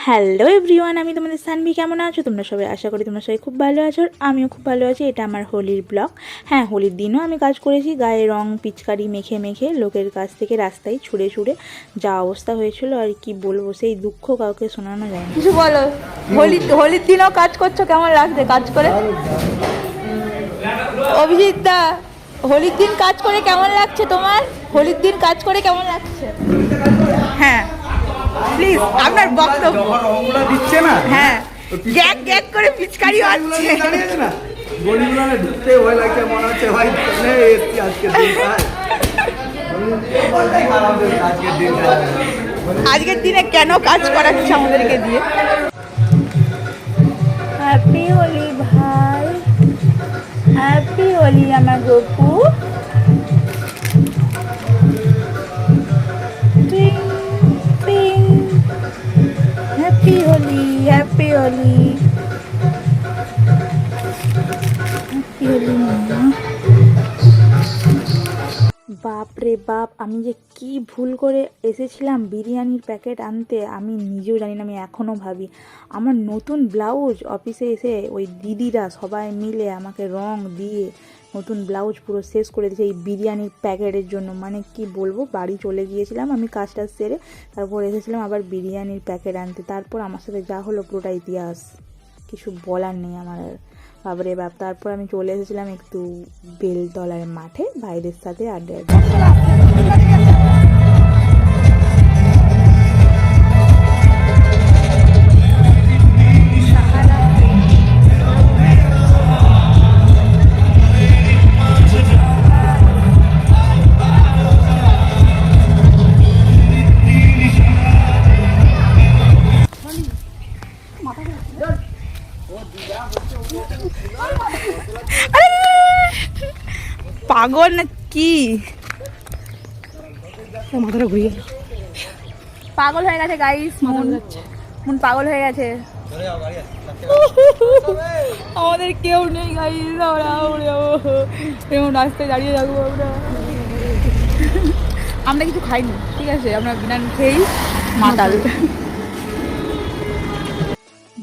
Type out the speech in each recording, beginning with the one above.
Hello everyone, আমি তোমাদের সানভি। কেমন আছো তোমরা সবাই? আশা করি তোমরা সবাই খুব ভালো আছো। আমিও খুব ভালো আছি। এটা আমার হোলির ব্লগ। হ্যাঁ, হোলির দিনও আমি কাজ করেছি। গায়ে রং পিচকারি মেখে মেখে লোকের কাছ থেকে রাস্তায় ছুঁড়ে ছুঁড়ে যা অবস্থা হয়েছিল আর কি বলবো, সেই দুঃখ কাউকে শোনানো যায় না। কিছু বলো। হোলির দিনও কাজ করছো, কেমন লাগছে কাজ করে? অভিজিৎ দা, হোলির দিন কাজ করে কেমন লাগছে তোমার? হোলির দিন কাজ করে কেমন লাগছে? হ্যাঁ প্লিজ আপনার বক্তব্য। রংগুলো দিচ্ছে না, হ্যাঁ, গ্যাগ গ্যাগ করে পিচকারি হচ্ছে। দাঁড়িয়েছে না, গলিগুলো ঢুকতে ভয় লাগছে, মনে হচ্ছে ভাই এসছি আজকের দিন। আজকের দিনে কেন কাজ করাচ্ছে আমাদেরকে দিয়ে? হ্যাপি হোলি ভাই, হ্যাপি হোলি আমার Gopu. Happy Holi, happy Holi, happy Holi. বাপ রে বাপ, আমি যে কি ভুল করে এসেছিলাম বিরিয়ানির প্যাকেট আনতে আমি নিজেও জানি না। আমি এখনও ভাবি আমার নতুন ব্লাউজ, অফিসে এসে ওই দিদিরা সবাই মিলে আমাকে রং দিয়ে নতুন ব্লাউজ পুরো শেষ করে দিয়েছে এই বিরিয়ানির প্যাকেটের জন্য। মানে কি বলবো, বাড়ি চলে গিয়েছিলাম আমি কাজটা সেরে, তারপর এসেছিলাম আবার বিরিয়ানির প্যাকেট আনতে। তারপর আমার সাথে যা হলো পুরোটা ইতিহাস, কিছু বলার নেই আমার আর। বাবরে বাপ, তারপর আমি চলে এসেছিলাম একটু বেলতলার মাঠে ভাইদের সাথে আড্ডা। পাগল না কি? মাথাটা ঘুরিয়ে গেল, পাগল হয়ে গেছে গাইস, মন পাগল হয়ে গেছে। আমাদের কেউ নেই গাইস, এমন রাস্তায় দাঁড়িয়ে থাকবো আমরা। আমরা কিছু খাইনি, ঠিক আছে, আমরা বিনা খেয়েই মাতাল।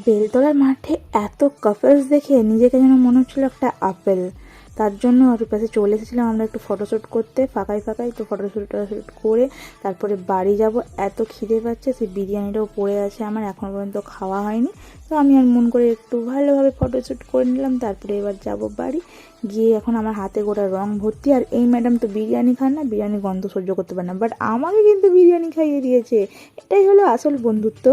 বেলতলার মাঠে এত কাপলস দেখে নিজেকে যেন মনে হচ্ছিল একটা আপেল। তার জন্য আর পাশে চলে এসেছিলাম আমরা একটু ফটোশ্যুট করতে, ফাঁকায় ফাঁকায় তো ফটোশ্যুট করে তারপরে বাড়ি যাব। এত খিদে পাচ্ছে, সেই বিরিয়ানিটাও পড়ে আছে আমার, এখনও পর্যন্ত খাওয়া হয়নি। তো আমি আর মন করে একটু ভালোভাবে ফটোশ্যুট করে নিলাম। তারপরে এবার যাব বাড়ি গিয়ে, এখন আমার হাতে গোটা রং ভর্তি। আর এই ম্যাডাম তো বিরিয়ানি খান না, বিরিয়ানি গন্ধ সহ্য করতে পারে না, বাট আমাকে কিন্তু বিরিয়ানি খাইয়ে দিয়েছে। এটাই হলো আসল বন্ধুত্ব।